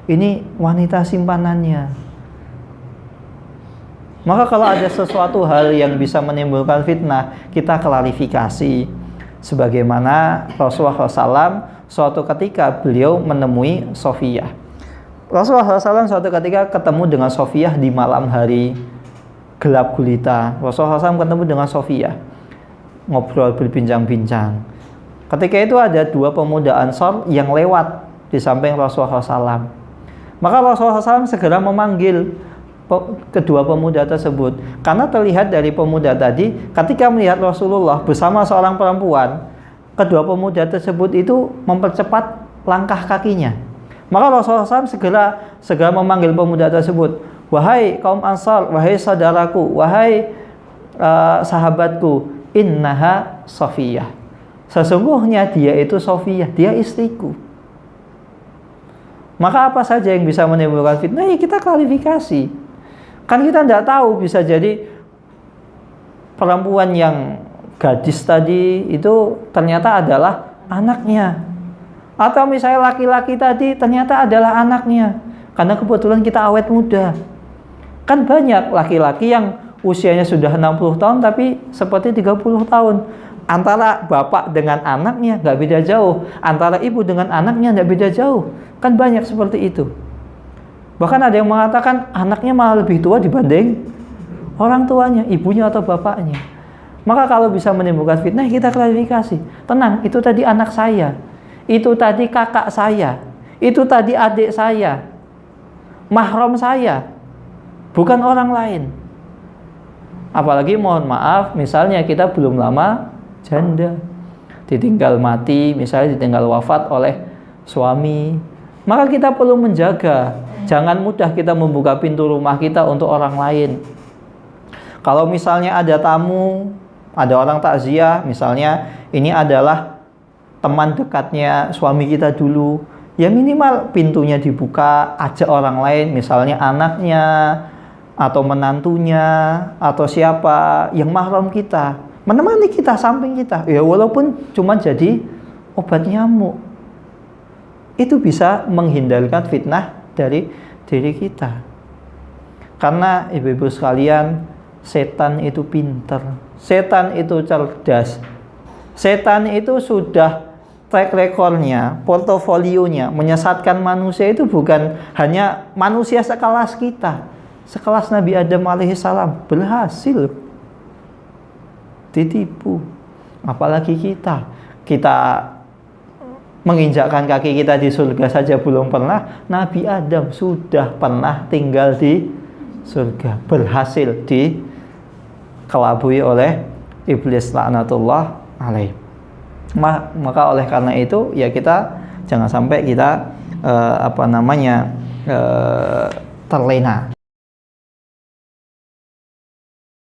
ini wanita simpanannya. Maka kalau ada sesuatu hal yang bisa menimbulkan fitnah, kita klarifikasi. Sebagaimana Rasulullah SAW suatu ketika beliau menemui Sofiyah. Rasulullah SAW suatu ketika ketemu dengan Sofiyah di malam hari gelap gulita. Rasulullah SAW ketemu dengan Sofiyah, ngobrol berbincang-bincang. Ketika itu ada dua pemuda Ansor yang lewat di samping Rasulullah SAW. Maka Rasulullah SAW segera memanggil kedua pemuda tersebut, karena terlihat dari pemuda tadi ketika melihat Rasulullah bersama seorang perempuan, kedua pemuda tersebut itu mempercepat langkah kakinya. Maka Rasulullah SAW segera memanggil pemuda tersebut, wahai kaum Ansar, wahai saudaraku, wahai sahabatku, innaha Sofiyah, sesungguhnya dia itu Sofiyah, dia istriku. Maka apa saja yang bisa menimbulkan fitnah, ya kita klarifikasi. Kan kita tidak tahu, bisa jadi perempuan yang gadis tadi itu ternyata adalah anaknya. Atau misalnya laki-laki tadi ternyata adalah anaknya, karena kebetulan kita awet muda. Kan banyak laki-laki yang usianya sudah 60 tahun tapi seperti 30 tahun. Antara bapak dengan anaknya nggak beda jauh, antara ibu dengan anaknya nggak beda jauh. Kan banyak seperti itu. Bahkan ada yang mengatakan anaknya malah lebih tua dibanding orang tuanya, ibunya atau bapaknya. Maka kalau bisa menimbulkan fitnah, kita klarifikasi. Tenang, itu tadi anak saya, itu tadi kakak saya, itu tadi adik saya, mahram saya, bukan orang lain. Apalagi mohon maaf, misalnya kita belum lama janda, ditinggal mati, misalnya ditinggal wafat oleh suami, maka kita perlu menjaga. Jangan mudah kita membuka pintu rumah kita untuk orang lain. Kalau misalnya ada tamu, ada orang takziah, misalnya ini adalah teman dekatnya suami kita dulu, ya minimal pintunya dibuka, ajak orang lain, misalnya anaknya, atau menantunya, atau siapa yang mahram kita, menemani kita, samping kita. Ya walaupun cuma jadi obat nyamuk, itu bisa menghindarkan fitnah dari diri kita. Karena ibu-ibu sekalian, setan itu pinter, setan itu cerdas, setan itu sudah track recordnya, portofolionya menyesatkan manusia itu bukan hanya manusia sekelas kita, sekelas Nabi Adam alaihissalam berhasil ditipu. Apalagi kita menginjakkan kaki kita di surga saja belum pernah, Nabi Adam sudah pernah tinggal di surga, berhasil dikelabui oleh iblis laknatullah alaih. Maka oleh karena itu ya kita jangan sampai kita terlena.